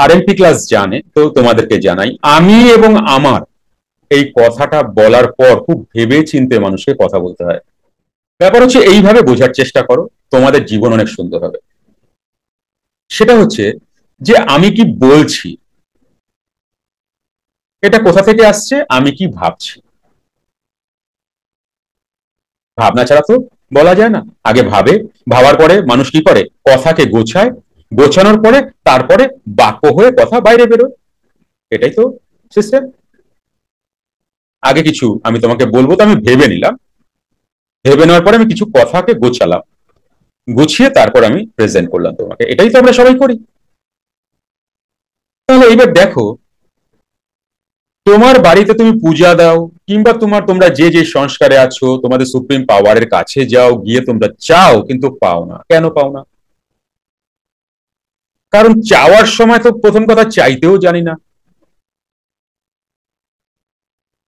RMP class জানে, তো তোমাদেরকে জানাই, আমি এবং আমার এই কথাটা বলার পর খুব ভেবে চিন্তে মানুষকে কথা বলতে হয়। ব্যাপার হচ্ছে এইভাবে বোঝার চেষ্টা করো, তোমাদের জীবন অনেক সুন্দর হবে। সেটা হচ্ছে যে আমি কি বলছি, এটা কোথা থেকে আসছে, আমি কি ভাবছি। ভাবনা ছাড়া তো বলা যায় না। আগে ভাবে, ভাবার পরে মানুষ কি করে, কথাকে গোছায়, গোছানোর পরে তারপরে বাক্য হয়ে কথা বাইরে বেরোয়। এটাই তো সিস্টেম। আগে কিছু আমি তোমাকে বলবো, তো আমি ভেবে নিলাম, ভেবে নেওয়ার পরে আমি কিছু কথাকে গোছালাম, গুছিয়ে তারপর আমি প্রেজেন্ট করলাম তোমাকে। এটাই তো আমরা সবাই করি। তাহলে এবার দেখো, তোমার বাড়িতে তুমি পূজা দাও, কিংবা তোমরা যে যে সংস্কারে আছো, তোমাদের সুপ্রিম পাওয়ারের কাছে যাও, গিয়ে তোমরা চাও কিন্তু পাও না। কেন পাও না? কারণ চাওয়ার সময় তো প্রথম কথা চাইতেও জানি না।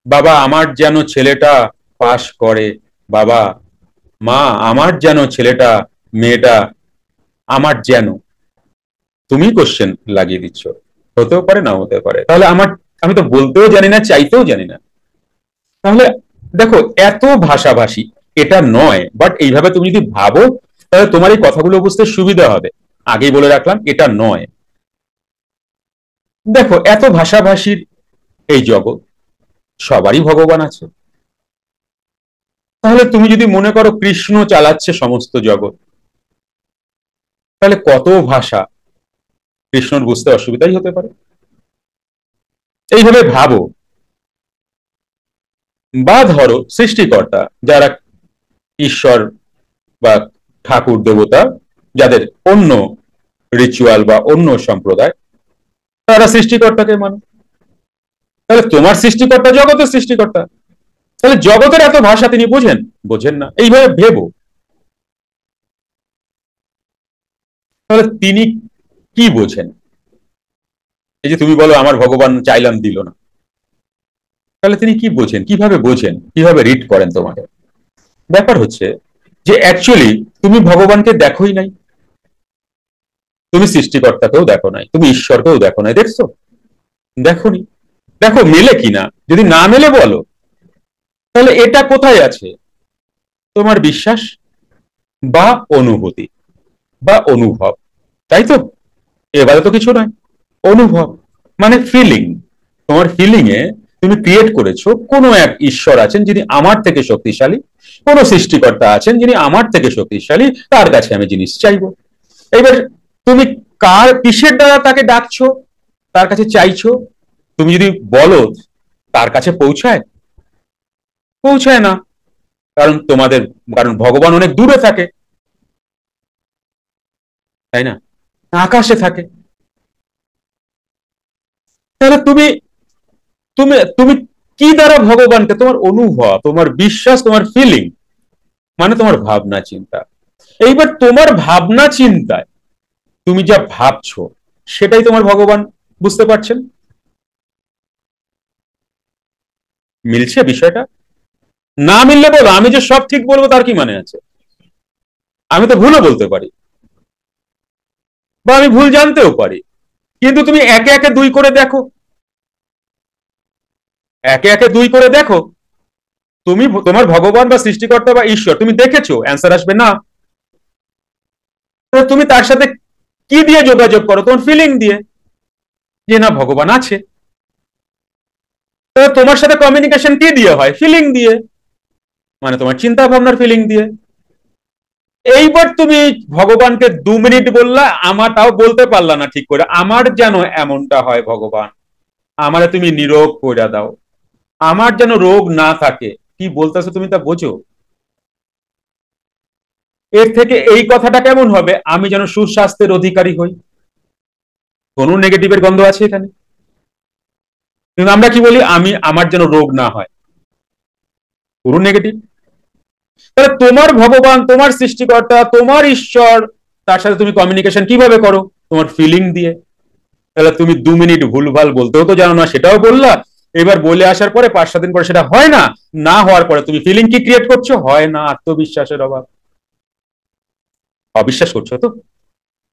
বাবা আমার যেন ছেলেটা পাশ করে, বাবা, মা আমার যেন ছেলেটা, মেয়েটা, আমার যেন, তুমি কোশ্চেন লাগিয়ে দিচ্ছ। হতেও পারে, না হতে পারে। তাহলে আমি তো বলতেও জানি না, চাইতেও জানি না। তাহলে দেখো, এত ভাষাভাষী এটা নয়, বাট এইভাবে তুমি যদি ভাবো, তাহলে তোমার এই কথাগুলো বুঝতে সুবিধা হবে। আগেই বলে রাখলাম, এটা নয়। দেখো, এত ভাষাভাষীর এই জগৎ, সবারই ভগবান আছে। তাহলে তুমি যদি মনে করো কৃষ্ণ চালাচ্ছে সমস্ত জগৎ, তাহলে কত ভাষা কৃষ্ণর বুঝতে অসুবিধাই হতে পারে। এইভাবে ভাবো। বা ধরো সৃষ্টিকর্তা, যারা ঈশ্বর বা ঠাকুর দেবতা, যাদের অন্য রিচুয়াল বা অন্য সম্প্রদায়, তারা সৃষ্টিকর্তাকে মানে। তাহলে তোমার সৃষ্টিকর্তা জগতের সৃষ্টিকর্তা। তাহলে জগতের এত ভাষা তিনি বোঝেন? বোঝেন না। এইভাবে ভেবো। তাহলে তিনি কি বোঝেন? এই যে তুমি বলো আমার ভগবান চাইলাম দিল না, তাহলে তিনি কি বোঝেন, কিভাবে বোঝেন, কিভাবে রিড করেন তোমাকে? ব্যাপার হচ্ছে যে অ্যাকচুয়ালি তুমি ভগবানকে দেখোই নাই, তুমি সৃষ্টিকর্তাকেও দেখো নাই, তুমি ঈশ্বরকেও দেখো নাই। দেখছো? দেখোনি। দেখো মেলে কিনা, যদি না মেলে বলো। তাহলে এটা কোথায় আছে? তোমার বিশ্বাস বা অনুভূতি বা অনুভব, তাই তো? এবারে তো কিছু নয়। অনুভব মানে ফিলিং। তোমার ফিলিং এ তুমি ক্রিয়েট করেছো কোনো এক ঈশ্বর আছেন যিনি আমার থেকে শক্তিশালী, কোন সৃষ্টিকর্তা আছেন যিনি আমার থেকে শক্তিশালী, তার কাছে আমি জিনিস চাইবো। এবার তুমি কার কিসের দ্বারা তাকে ডাকছো, তার কাছে চাইছো? তুমি যদি বলো তার কাছে পৌঁছায়? পৌঁছায় না। কারণ ভগবান অনেক দূরে থাকে, তাই না? আকাশে থাকে। তাহলে তুমি তুমি তুমি কি দ্বারা ভগবানকে, তোমার অনুভব, তোমার বিশ্বাস, তোমার ফিলিং, মানে তোমার ভাবনা চিন্তা। এইবার তোমার ভাবনা চিন্তায় তুমি যা ভাবছো, সেটাই তোমার ভগবান বুঝতে পারছেন। মিলছে বিষয়টা? না মিললে বলো, আমি যে সব ঠিক বলবো তার কি মানে আছে? আমি তো ভুলও বলতে পারি, বা আমি ভুল জানতেও পারি। কিন্তু তুমি একে একে দুই করে দেখো, একে একে দুই করে দেখো। তুমি তোমার ভগবান বা সৃষ্টিকর্তা বা ঈশ্বর তুমি দেখেছো, অ্যান্সার আসবে না। তুমি তার সাথে কি দিয়ে যোগাযোগ করো? তোমার ফিলিং দিয়ে, যে না ভগবান আছে। তোমার সাথে কমিউনিকেশন কি দিয়ে হয়? ফিলিং দিয়ে, মানে তোমার চিন্তা ভাবনার ফিলিং দিয়ে। এইবার তুমি ভগবানকে 2 মিনিট বললা, আমার তাও বলতে পারলা না ঠিক করে, আমার যেন এমনটা হয় ভগবান, আমারে তুমি নিরোগ করে দাও, আমার যেন রোগ না থাকে। কি বলতেছো তুমি, তা বোঝো? এর থেকে এই কথাটা কেমন হবে, আমি যেন সুস্বাস্থ্যের অধিকারী হই? কোন নেগেটিভের গন্ধ আছে এখানে? কিন্তু আমরা কি বলি, আমার যেন রোগ না হয়, পুরো নেগেটিভ। তাহলে তোমার ভগবান, তোমার সৃষ্টিকর্তা, তোমার ঈশ্বর, তার সাথে তুমি কমিউনিকেশন কিভাবে করো? তোমার ফিলিং দিয়ে। তাহলে তুমি 2 মিনিট ভুলভাল বলতেও তো জানো না, সেটাও বললা। এবার বলে আসার পরে 5-7 দিন পরে সেটা হয় না, না হওয়ার পরে তুমি ফিলিং কি ক্রিয়েট করছো? হয় না, আত্মবিশ্বাসের অভাব। অবিশ্বাস করছো তো?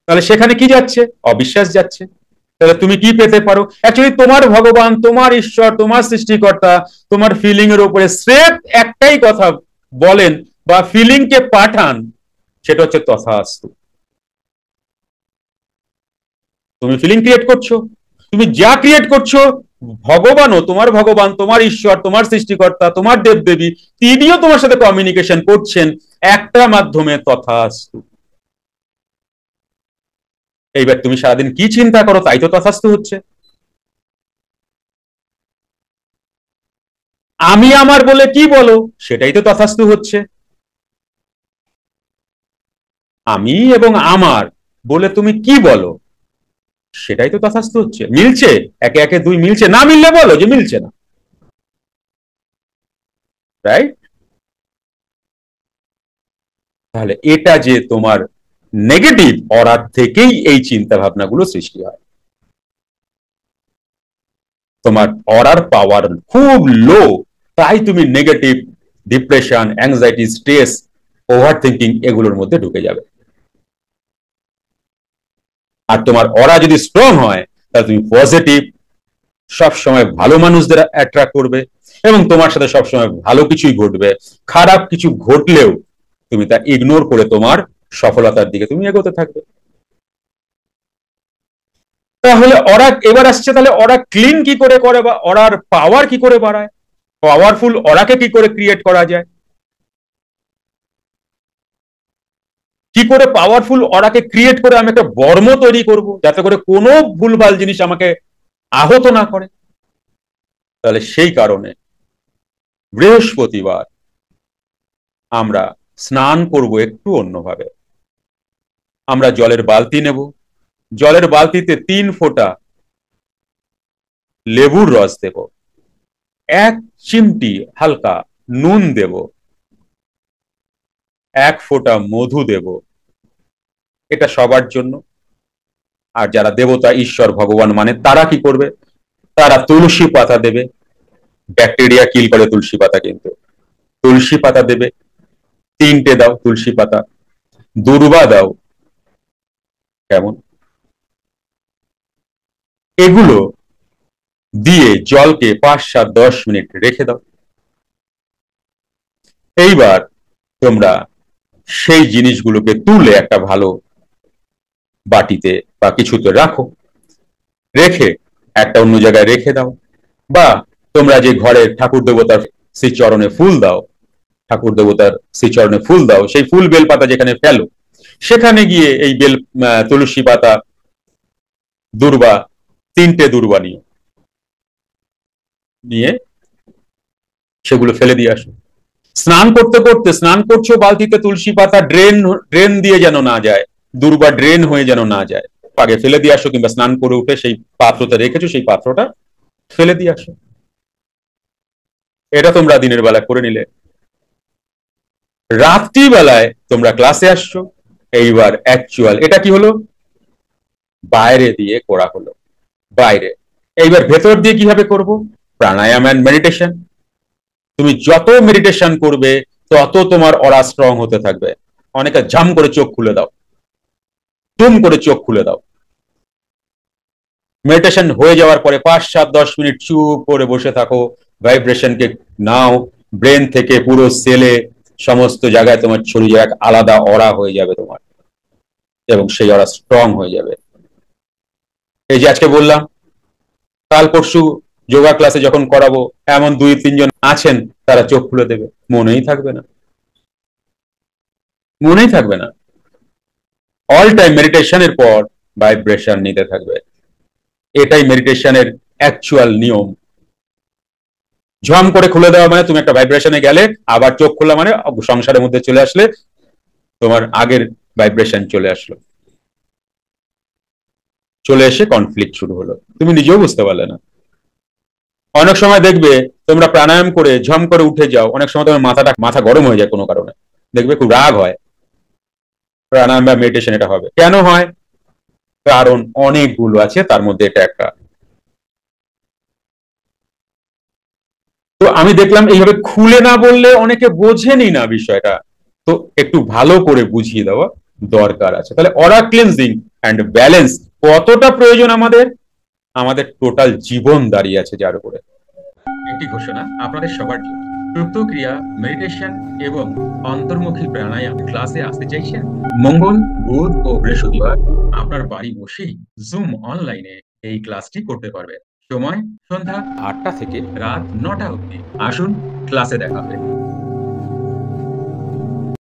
তাহলে সেখানে কি যাচ্ছে? অবিশ্বাস যাচ্ছে। তাহলে তুমি কি পেতে পারো? অ্যাকচুয়ালি তোমার ভগবান, তোমার ঈশ্বর, তোমার সৃষ্টিকর্তা তোমার ফিলিং এর উপরে স্রেফ একটাই কথা বলেন বা ফিলিং কে পাঠান, সেটা হচ্ছে তথাস্তু। তুমি ফিলিং ক্রিয়েট করছো, তুমি যা ক্রিয়েট করছো, ভগবানও, তোমার ভগবান, তোমার ঈশ্বর, তোমার সৃষ্টিকর্তা, তোমার দেবদেবী, তিনিও তোমার সাথে কমিউনিকেশন করছেন একটা মাধ্যমে, তথাস্তু। এইবার তুমি সারাদিন কি চিন্তা করো, তাই তো তথাস্তু হচ্ছে। আমি আমার বলে কি বলো, সেটাই তো তথাস্তু হচ্ছে। আমি এবং আমার বলে তুমি কি বলো, সেটাই তো তথাস্তু হচ্ছে। মিলছে? একে একে দুই মিলছে, না মিললে বলো যে মিলছে না, রাইট? তাহলে এটা যে তোমার নেগেটিভ অরার থেকেই এই চিন্তা ভাবনাগুলো সৃষ্টি হয়। তোমার অরার পাওয়ার খুব লো, তাই তুমি negative, depression, anxiety, stress, over thinking এগুলোর মধ্যে ঢুকে যাবে। আর তোমার অরা যদি স্ট্রং হয়, তাহলে তুমি পজিটিভ, সবসময় ভালো মানুষদের অ্যাট্রাক্ট করবে এবং তোমার সাথে সবসময় ভালো কিছুই ঘটবে। খারাপ কিছু ঘটলেও তুমি তা ইগনোর করে তোমার সফলতার দিকে তুমি এগোতে থাকবে। তাহলে ওরা এবার আসছে, তাহলে ওরা ক্লিন কি করে করে বা ওরার পাওয়ার কি করে বাড়ায়, পাওয়ারফুল ওরাকে কি করে ক্রিয়েট করা যায়, কি করে পাওয়ারফুল ওরাকে ক্রিয়েট করে আমি একটা বর্ম তৈরি করব যাতে করে কোনো ভুলভাল জিনিস আমাকে আহত না করে। তাহলে সেই কারণে বৃহস্পতিবার আমরা স্নান করব একটু অন্যভাবে। আমরা জলের বালতি নেব, জলের বালতিতে 3 ফোঁটা লেবুর রস দেব, 1 চিমটি হালকা নুন দেব, 1 ফোঁটা মধু দেব। এটা সবার জন্য। আর যারা দেবতা, ঈশ্বর, ভগবান মানে তারা কি করবে, তারা তুলসী পাতা দেবে। ব্যাকটেরিয়া কিল করে তুলসী পাতা, কিন্তু তুলসী পাতা দেবে, 3টে দাও তুলসী পাতা। দুর্বা দাও, কেমন, এগুলো দিয়ে জলকে 5, 7, 10 মিনিট রেখে দাও। এইবার তোমরা সেই জিনিসগুলোকে তুলে একটা ভালো বাটিতে বা কিছুতে রাখো, রেখে একটা অন্য জায়গায় রেখে দাও। বা তোমরা যে ঘরে ঠাকুর দেবতার শ্রীচরণে ফুল দাও, ঠাকুর দেবতার শ্রীচরণে ফুল দাও, সেই ফুল বেলপাতা যেখানে ফেলো, সেখানে গিয়ে এই তুলসী পাতা, দুর্বা, 3টে দুর্বা নিয়ে সেগুলো ফেলে দিয়ে আসো। স্নান করতে করতে, স্নান করছো বালতিতে, তুলসী পাতা ড্রেন ড্রেন দিয়ে যেন না যায়, দুর্বা ড্রেন হয়ে যেন না যায়, আগে ফেলে দিয়ে আসো। কিংবা স্নান করে উঠে সেই পাত্রটা রেখেছো, সেই পাত্রটা ফেলে দিয়ে আসো। এটা তোমরা দিনের বেলা করে নিলে। রাত্রিবেলায় তোমরা ক্লাসে আসছো, এইবার অ্যাকচুয়াল এটা কি হলো, বাইরে দিয়ে করা হলো, বাইরে। এইবার ভেতর দিয়ে কিভাবে করব, প্রাণায়াম এন্ড মেডিটেশন। তুমি যত মেডিটেশন করবে তত তোমার অরা স্ট্রং হতে থাকবে। অনেকে ঝাম করে চোখ খুলে দাও, টুম করে চোখ খুলে দাও, মেডিটেশন হয়ে যাওয়ার পরে 5, 7, 10 মিনিট চুপ করে বসে থাকো, ভাইব্রেশনকে নাও, ব্রেন থেকে পুরো সেলে সমস্ত জায়গায় তোমার ছড়িয়ে এক আলাদা অরা হয়ে যাবে তোমার, এবং সেই অরা স্ট্রং হয়ে যাবে। এই যে আজকে বললাম, কাল পরশু যোগা ক্লাসে যখন করাবো, এমন 2-3 জন আছেন, তারা চোখ খুলে দেবে, মনেই থাকবে না, মনেই থাকবে না। অল টাইম মেডিটেশনের পর ভাইব্রেশন নিতে থাকবে। এটাই মেডিটেশনের অ্যাকচুয়াল নিয়ম। ঝম করে খুলে দেওয়া মানে তুমি একটা ভাইব্রেশনে গেলে, আবার চোখ খোলা মানে সংসারের মধ্যে চলে আসলে, তোমার আগের ভাইব্রেশন চলে আসলো, চলে এসে কনফ্লিক্ট শুরু হলো, তুমি নিজেও বুঝতে পারলে না। অনেক সময় দেখবে তোমরা প্রাণায়াম করে ঝম করে উঠে যাও, অনেক সময় তোমার মাথা গরম হয়ে যায় কোনো কারণে, দেখবে খুব রাগ হয়। প্রাণায়াম বা মেডিটেশন এটা হবে কেন হয়, কারণ অনেকগুলো আছে, তার মধ্যে এটা একটা। তো আমি দেখলাম এইভাবে খুলে না বললে অনেকে বোঝেনি না বিষয়টা, তো একটু ভালো করে বুঝিয়ে দেওয়া দরকার আছে। তাহলে অরা ক্লিনজিং অ্যান্ড ব্যালেন্স কতটা প্রয়োজন আমাদের, আমাদের টোটাল জীবন দাঁড়িয়ে আছে যার উপরে। একটি ঘোষণা আপনাদের সবার জন্য। সুপ্ত ক্রিয়া, মেডিটেশন এবং অন্তর্মুখী প্রাণায়াম ক্লাসে আসতে চাইছেন? মঙ্গল, বুধ ও বৃহস্পতিবার আপনার বাড়ি বসেই জুম অনলাইনে এই ক্লাসটি করতে পারবেন। সময় সন্ধ্যা ৮টা থেকে রাত ৯টা অবধি। আসুন, ক্লাসে দেখা হবে।